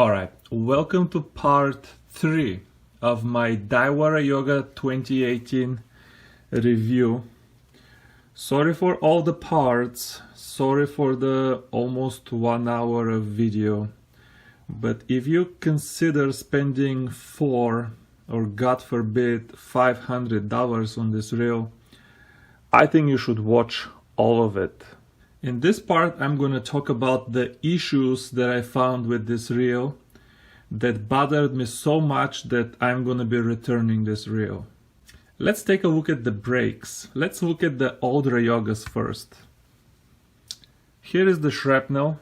Alright, welcome to part 3 of my Daiwa Ryoga 2018 review. Sorry for all the parts, sorry for the almost 1 hour of video, but if you consider spending $4 or God forbid $500 on this reel, I think you should watch all of it. In this part, I'm going to talk about the issues that I found with this reel that bothered me so much that I'm going to be returning this reel. Let's take a look at the brakes. Let's look at the old Ryogas first. Here is the shrapnel.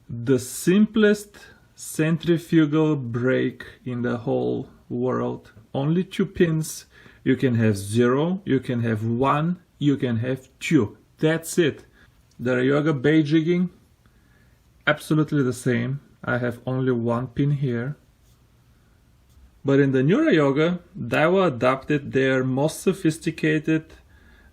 The simplest centrifugal brake in the whole world. Only 2 pins. You can have 0, you can have 1, you can have 2. That's it. The Ryoga bay jigging, absolutely the same. I have only 1 pin here. But in the new Ryoga, Daiwa adopted their most sophisticated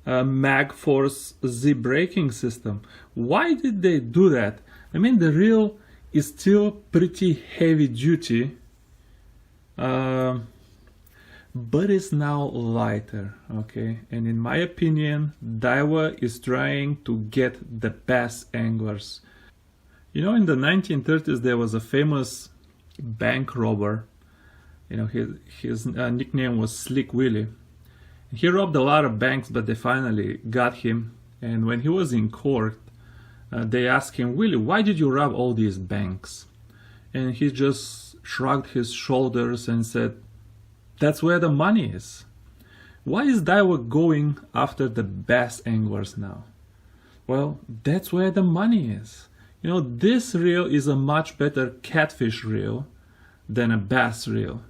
MagForce Z braking system. Why did they do that? I mean, the reel is still pretty heavy duty, but it's now lighter, okay? And in my opinion, Daiwa is trying to get the best anglers. You know, in the 1930s, there was a famous bank robber. You know, his nickname was Slick Willie. He robbed a lot of banks, but they finally got him. And when he was in court, they asked him, Willie, why did you rob all these banks? And he just shrugged his shoulders and said, that's where the money is. Why is Daiwa going after the best anglers now? Well, that's where the money is. You know, this reel is a much better catfish reel than a bass reel.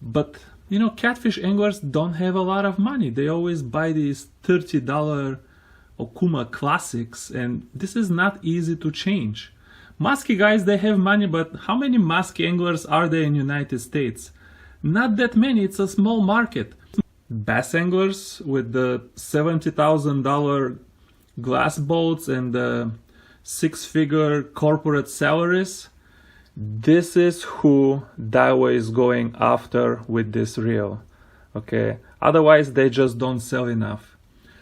But, you know, catfish anglers don't have a lot of money. They always buy these $30 Okuma classics, and this is not easy to change. Musky guys, they have money, but how many musky anglers are there in the United States? Not that many, it's a small market. Bass anglers with the $70,000 glass boats and the 6-figure corporate salaries, this is who Daiwa is going after with this reel, okay? Otherwise, they just don't sell enough.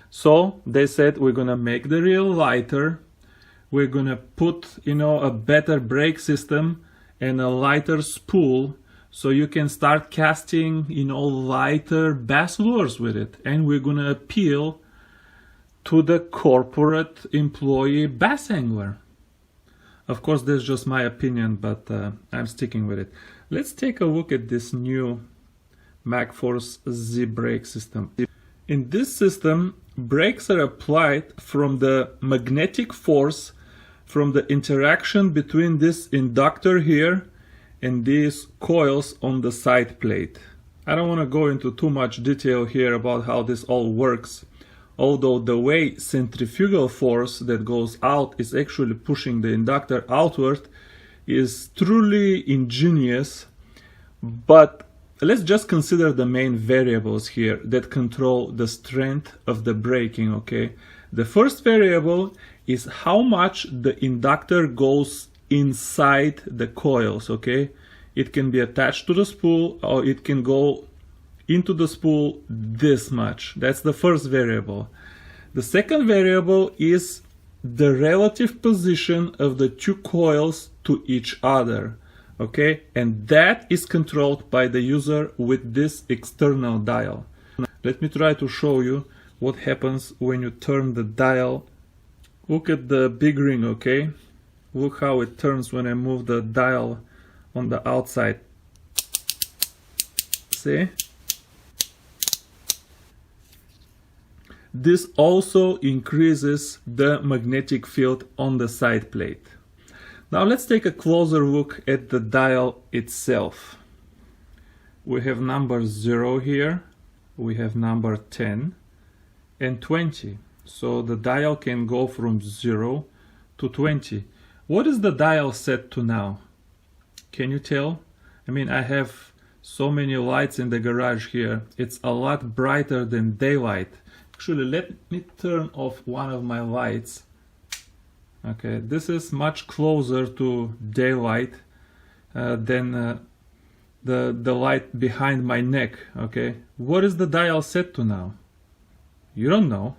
So they said, we're gonna make the reel lighter, we're gonna put, you know, a better brake system and a lighter spool, so you can start casting, you know, lighter bass lures with it. And we're gonna appeal to the corporate employee bass angler. Of course, that's just my opinion, but I'm sticking with it. Let's take a look at this new MagForce Z brake system. In this system, brakes are applied from the magnetic force from the interaction between this inductor here and these coils on the side plate. I don't want to go into too much detail here about how this all works, although the way centrifugal force that goes out is actually pushing the inductor outward is truly ingenious. But let's just consider the main variables here that control the strength of the braking, okay? The first variable is how much the inductor goes inside the coils, okay? It can be attached to the spool or it can go into the spool this much. That's the first variable. The second variable is the relative position of the 2 coils to each other, okay? And that is controlled by the user with this external dial. Let me try to show you what happens when you turn the dial. Look at the big ring, okay? Look how it turns when I move the dial on the outside. See? This also increases the magnetic field on the side plate. Now let's take a closer look at the dial itself. We have number 0 here, we have number 10 and 20. So the dial can go from 0 to 20. What is the dial set to now? Can you tell? I mean, I have so many lights in the garage here. It's a lot brighter than daylight. Actually, let me turn off one of my lights. Okay, this is much closer to daylight than the light behind my neck. Okay, what is the dial set to now? You don't know.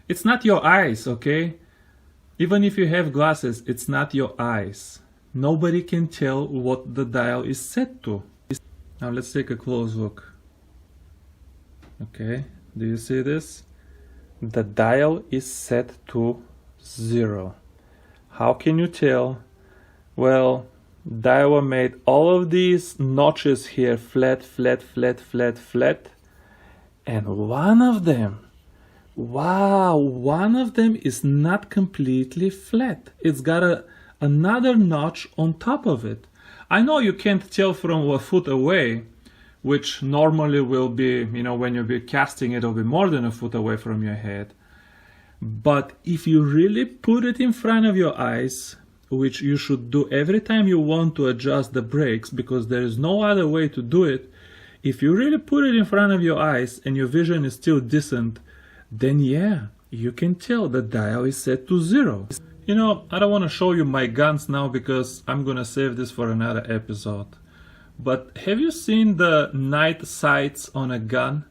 It's not your eyes, okay? Even if you have glasses, it's not your eyes. Nobody can tell what the dial is set to. Now let's take a close look. Okay, do you see this? The dial is set to 0. How can you tell? Well, Daiwa made all of these notches here flat, flat, flat, flat, flat, and one of them, wow, one of them is not completely flat. It's got another notch on top of it. I know you can't tell from a foot away, which normally will be, when you'll be casting it, it'll be more than a foot away from your head. But if you really put it in front of your eyes, which you should do every time you want to adjust the brakes, because there is no other way to do it, if you really put it in front of your eyes and your vision is still decent, then yeah, you can tell the dial is set to 0. I don't want to show you my guns now because I'm gonna save this for another episode. But have you seen the night sights on a gun?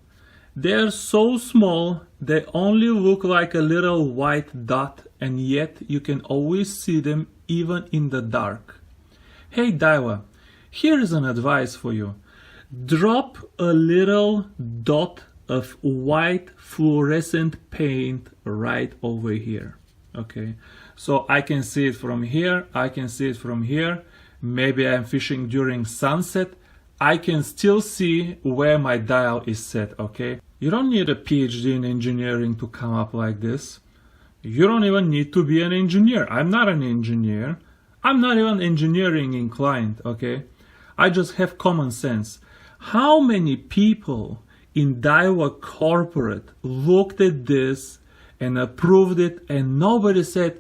They're so small, they only look like a little white dot, and yet you can always see them even in the dark. Hey Daiwa, here is an advice for you. Drop a little dot of white fluorescent paint right over here. Okay, so I can see it from here, I can see it from here. Maybe I'm fishing during sunset. I can still see where my dial is set, okay? You don't need a PhD in engineering to come up like this. You don't even need to be an engineer. I'm not an engineer. I'm not even engineering inclined, okay? I just have common sense. How many people in Daiwa corporate looked at this and approved it and nobody said,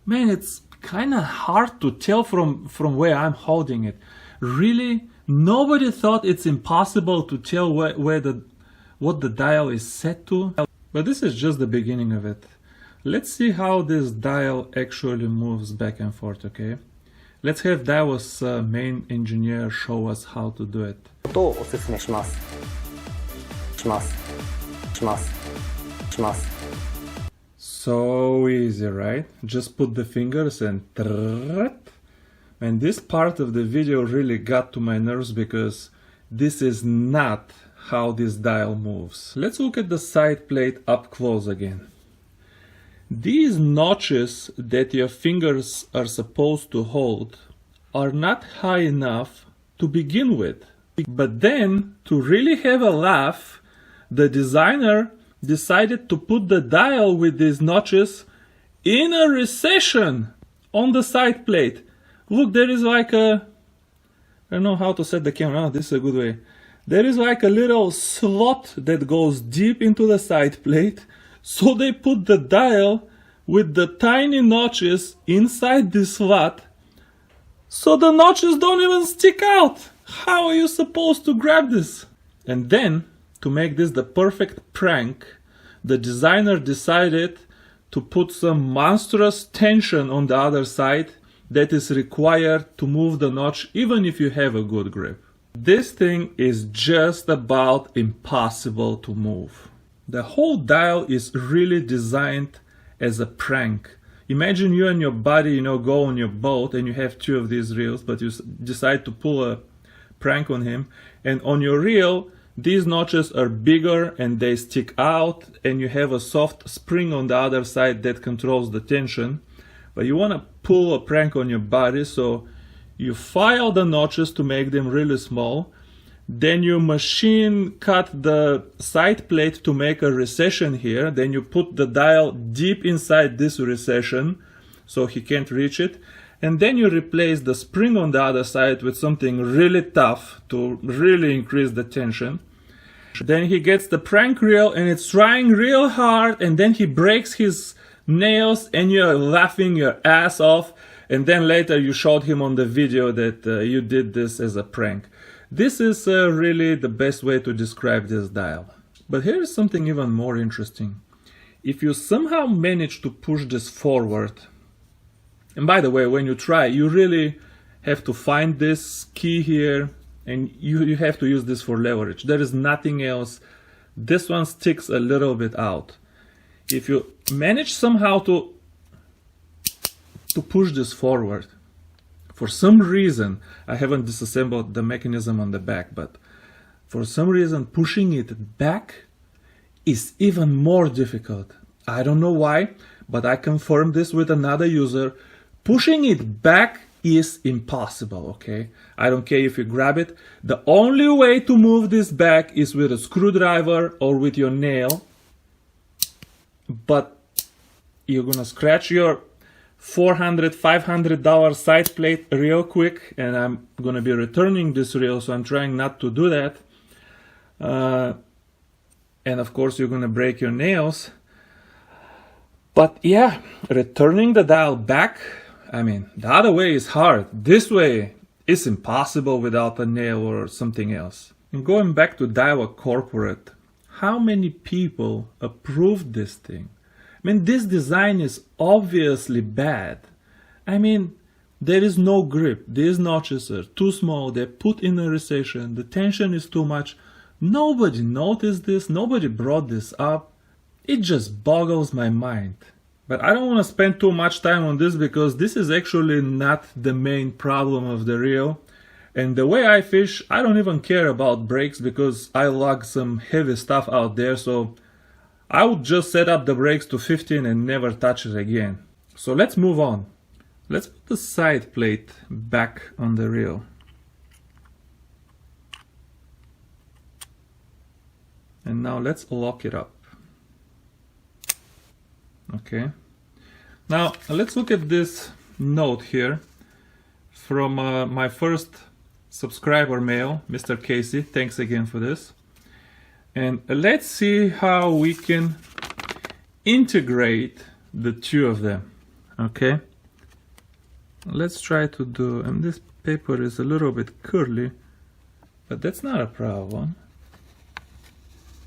man, it's kind of hard to tell from where I'm holding it. Really? Nobody thought it's impossible to tell what the dial is set to? But this is just the beginning of it. Let's see how this dial actually moves back and forth, okay? Let's have Daiwa's main engineer show us how to do it. So easy, right? Just put the fingers and this part of the video really got to my nerves because this is not how this dial moves. Let's look at the side plate up close again. These notches that your fingers are supposed to hold are not high enough to begin with. But then, to really have a laugh, the designer decided to put the dial with these notches in a recession on the side plate. Look, there is like a... I don't know how to set the camera. Oh, this is a good way. There is like a little slot that goes deep into the side plate. So they put the dial with the tiny notches inside this slot. So the notches don't even stick out. How are you supposed to grab this? And then, to make this the perfect prank, the designer decided to put some monstrous tension on the other side that is required to move the notch even if you have a good grip. This thing is just about impossible to move. The whole dial is really designed as a prank. Imagine you and your buddy, go on your boat and you have 2 of these reels, but you decide to pull a prank on him, and on your reel these notches are bigger and they stick out, and you have a soft spring on the other side that controls the tension. But you want to pull a prank on your buddy, so you file the notches to make them really small. Then you machine cut the side plate to make a recession here. Then you put the dial deep inside this recession so he can't reach it. And then you replace the spring on the other side with something really tough to really increase the tension. Then he gets the prank reel and it's trying real hard, and then he breaks his nails and you're laughing your ass off. And then later you showed him on the video that you did this as a prank. This is really the best way to describe this dial. But here's something even more interesting. If you somehow manage to push this forward, And by the way, when you try, you really have to find this key here, and you have to use this for leverage. There is nothing else. This one sticks a little bit out. If you manage somehow to push this forward, for some reason, I haven't disassembled the mechanism on the back, but for some reason pushing it back is even more difficult. I don't know why, but I confirmed this with another user. Pushing it back is impossible, okay? I don't care if you grab it. The only way to move this back is with a screwdriver or with your nail. But you're gonna scratch your $400, $500 side plate real quick, and I'm gonna be returning this reel, so I'm trying not to do that. And of course you're gonna break your nails. But yeah, returning the dial back, I mean, the other way is hard. This way is impossible without a nail or something else. And going back to Daiwa Corporate, how many people approved this thing? I mean, this design is obviously bad. I mean, there is no grip. These notches are too small. They're put in a recession. The tension is too much. Nobody noticed this. Nobody brought this up. It just boggles my mind. But I don't want to spend too much time on this because this is actually not the main problem of the reel. And the way I fish, I don't even care about brakes because I lug some heavy stuff out there. So I would just set up the brakes to 15 and never touch it again. So let's move on. Let's put the side plate back on the reel. And now let's lock it up. Okay. Now let's look at this note here from my first subscriber mail, Mr. Casey. Thanks again for this. And let's see how we can integrate the two of them. Okay. Let's try to do, and this paper is a little bit curly, but that's not a problem.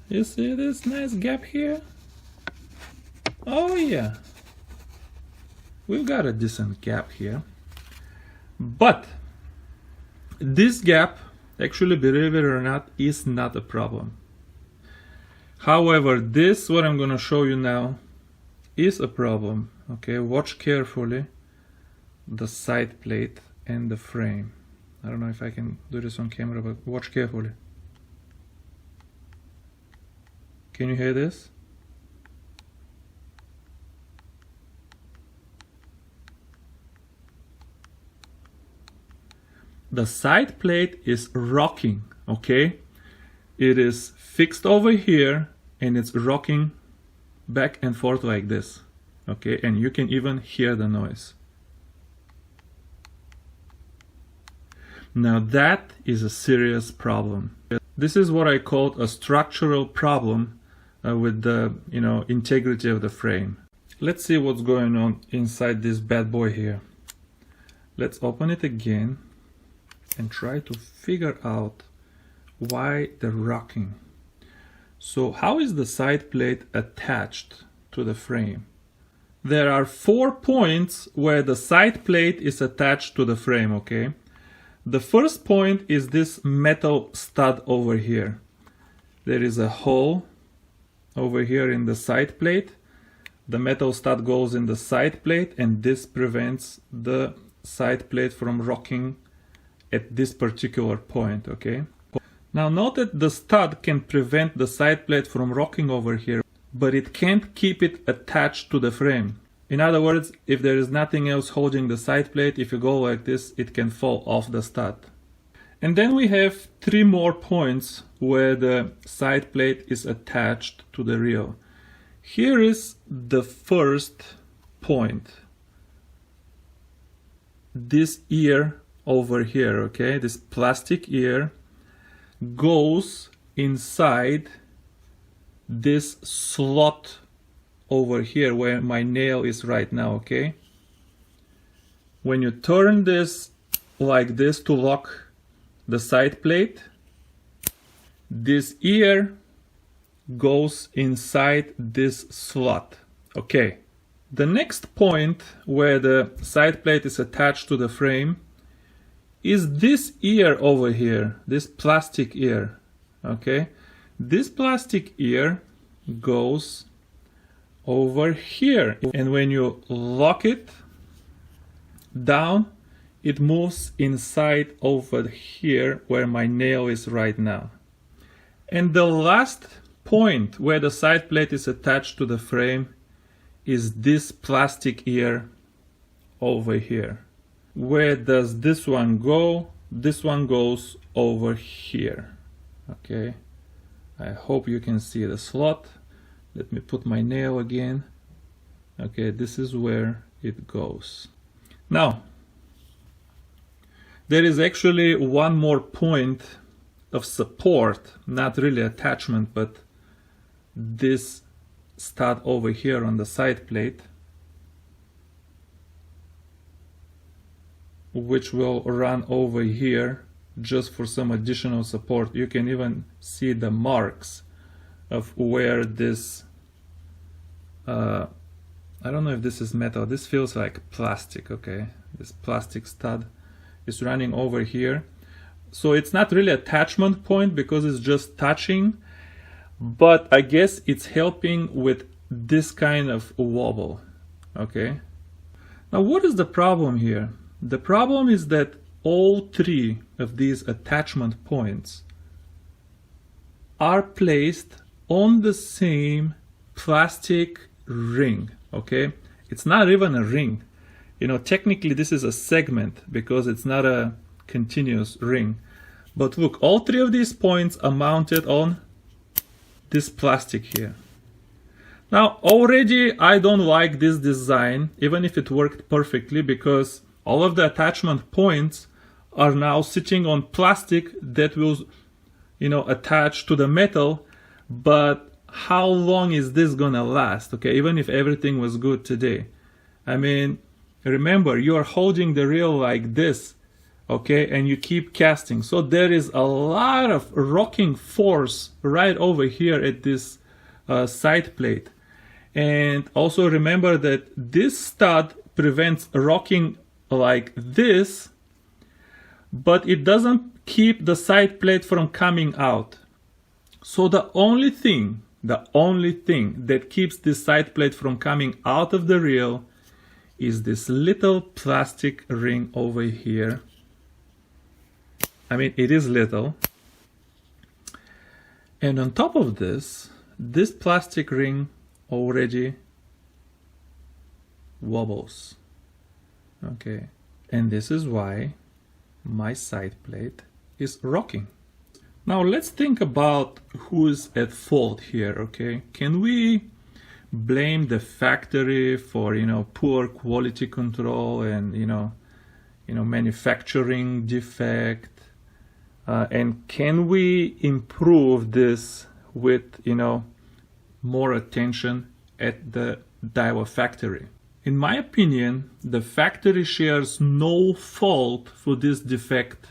You see this nice gap here? Oh yeah, we've got a decent gap here. But this gap, actually, believe it or not, is not a problem. However, this, what I'm going to show you now, is a problem. Okay, watch carefully the side plate and the frame. I don't know if I can do this on camera, but watch carefully. Can you hear this? The side plate is rocking, okay? It is fixed over here and it's rocking back and forth like this, okay? And you can even hear the noise. Now that is a serious problem. This is what I call a structural problem with the integrity of the frame. Let's see what's going on inside this bad boy here. Let's open it again and try to figure out why the rocking. So how is the side plate attached to the frame? There are 4 points where the side plate is attached to the frame, okay? The first point is this metal stud over here. There is a hole over here in the side plate. The metal stud goes in the side plate and this prevents the side plate from rocking at this particular point, okay? Now note that the stud can prevent the side plate from rocking over here, but it can't keep it attached to the frame. In other words, if there is nothing else holding the side plate, if you go like this, it can fall off the stud. And then we have 3 more points where the side plate is attached to the reel. Here is the first point. This ear over here, okay, this plastic ear goes inside this slot over here where my nail is right now, okay? When you turn this like this to lock the side plate, this ear goes inside this slot. Okay, The next point where the side plate is attached to the frame is this ear over here, this plastic ear. Okay, this plastic ear goes over here, and when you lock it down, it moves inside over here where my nail is right now. And the last point where the side plate is attached to the frame is this plastic ear over here. Where does this one go? This one goes over here. Okay, I hope you can see the slot. Let me put my nail again. Okay, this is where it goes. Now, there is actually one more point of support, not really attachment, but this stud over here on the side plate, which will run over here just for some additional support. You can even see the marks of where this I don't know if this is metal, this feels like plastic. Okay, this plastic stud is running over here, so it's not really attachment point because it's just touching, but I guess it's helping with this kind of wobble. Okay, now what is the problem here? The problem is that all three of these attachment points are placed on the same plastic ring. Okay, it's not even a ring. You know, technically this is a segment because it's not a continuous ring. But look, all three of these points are mounted on this plastic here. Now already I don't like this design, even if it worked perfectly, because all of the attachment points are now sitting on plastic that will, you know, attach to the metal. But how long is this gonna last? Okay, even if everything was good today. I mean, remember, you are holding the reel like this, okay, and you keep casting. So there is a lot of rocking force right over here at this side plate. And also remember that this stud prevents rocking like this, but it doesn't keep the side plate from coming out. So the only thing that keeps this side plate from coming out of the reel is this little plastic ring over here. I mean, it is little. And on top of this, this plastic ring already wobbles. Okay, and this is why my side plate is rocking. Now let's think about who's at fault here. Okay, can we blame the factory for, you know, poor quality control and you know manufacturing defect, and can we improve this with, you know, more attention at the Daiwa factory? In my opinion, the factory shares no fault for this defect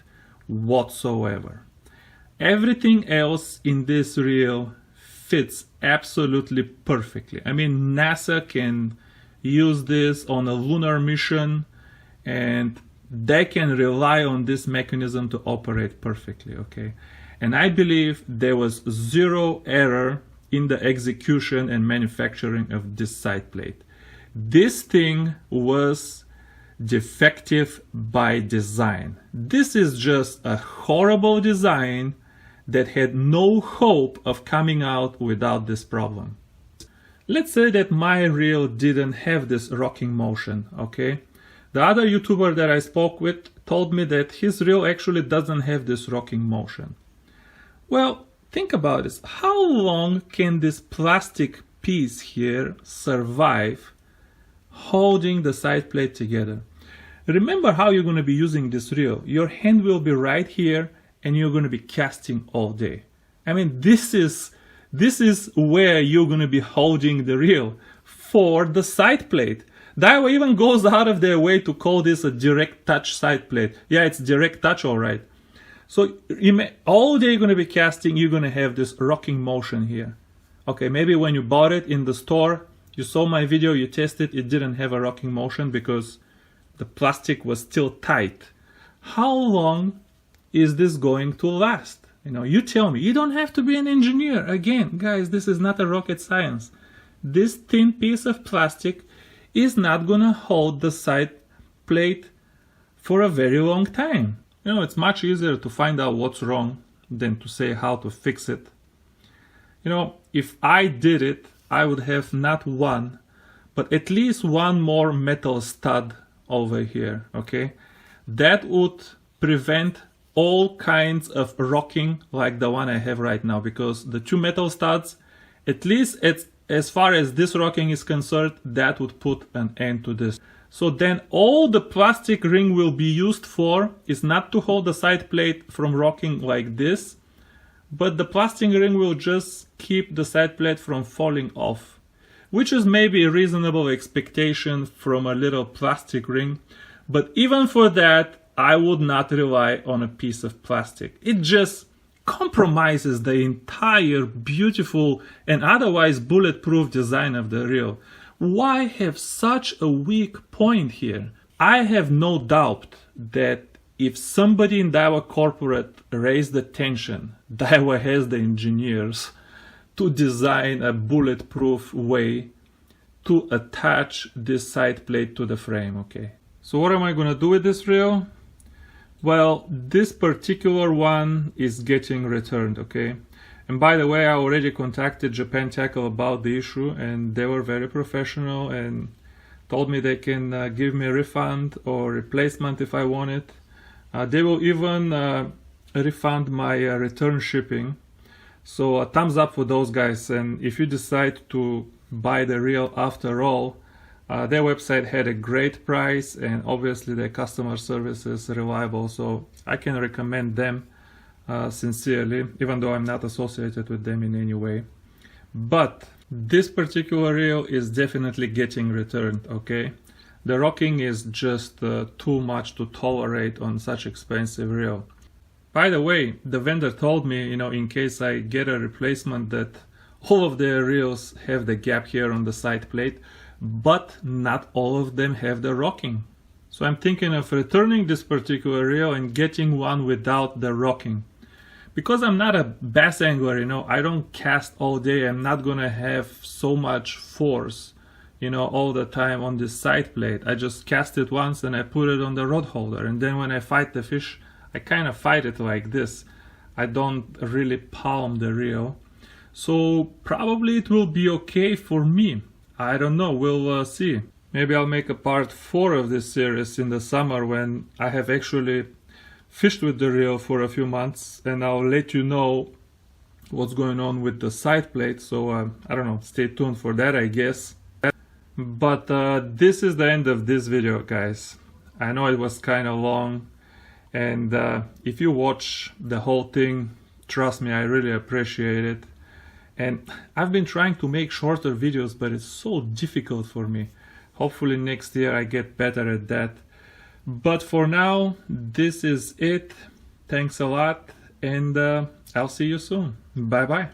whatsoever. Everything else in this reel fits absolutely perfectly. I mean, NASA can use this on a lunar mission and they can rely on this mechanism to operate perfectly, okay? And I believe there was zero error in the execution and manufacturing of this side plate. This thing was defective by design. This is just a horrible design that had no hope of coming out without this problem. Let's say that my reel didn't have this rocking motion, okay? The other YouTuber that I spoke with told me that his reel actually doesn't have this rocking motion. Well, think about this. How long can this plastic piece here survive holding the side plate together? Remember how you're going to be using this reel. Your hand will be right here and you're going to be casting all day. I mean, this is where you're going to be holding the reel, for the side plate. Daiwa even goes out of their way to call this a direct touch side plate. Yeah, it's direct touch, all right. So all day you're going to be casting, you're going to have this rocking motion here. Okay, maybe when you bought it in the store, You saw my video, you tested, it didn't have a rocking motion because the plastic was still tight. How long is this going to last? You know, you tell me. You don't have to be an engineer. Again, guys, this is not a rocket science. This thin piece of plastic is not gonna hold the side plate for a very long time. You know, it's much easier to find out what's wrong than to say how to fix it. You know, if I did it, I would have not one, but at least one more metal stud over here, okay? That would prevent all kinds of rocking like the one I have right now, because the two metal studs, at least as far as this rocking is concerned, that would put an end to this. So then all the plastic ring will be used for is not to hold the side plate from rocking like this, but the plastic ring will just keep the side plate from falling off, which is maybe a reasonable expectation from a little plastic ring. But even for that, I would not rely on a piece of plastic. It just compromises the entire beautiful and otherwise bulletproof design of the reel. Why have such a weak point here? I have no doubt that if somebody in Daiwa corporate raised the tension, Daiwa has the engineers to design a bulletproof way to attach this side plate to the frame, okay? So what am I gonna do with this reel? Well, this particular one is getting returned, okay? And by the way, I already contacted Japan Tackle about the issue, and they were very professional and told me they can give me a refund or replacement if I want it. They will even refund my return shipping. So a thumbs up for those guys. And if you decide to buy the reel after all, their website had a great price, and obviously their customer service is reliable. So I can recommend them sincerely, even though I'm not associated with them in any way. But this particular reel is definitely getting returned, okay? The rocking is just too much to tolerate on such expensive reel. By the way, the vendor told me, you know, in case I get a replacement, that all of their reels have the gap here on the side plate, but not all of them have the rocking. So I'm thinking of returning this particular reel and getting one without the rocking. Because I'm not a bass angler, you know, I don't cast all day. I'm not gonna have so much force, you know, all the time on this side plate. I just cast it once and I put it on the rod holder, and then when I fight the fish, I kind of fight it like this. I don't really palm the reel. So probably it will be okay for me. I don't know, we'll see. Maybe I'll make a part 4 of this series in the summer when I have actually fished with the reel for a few months, and I'll let you know what's going on with the side plate. So I don't know, stay tuned for that, I guess. But this is the end of this video, guys. I know it was kind of long, and if you watch the whole thing, trust me, I really appreciate it. And I've been trying to make shorter videos, but it's so difficult for me. Hopefully next year I get better at that. But for now, this is it. Thanks a lot, and I'll see you soon. Bye bye.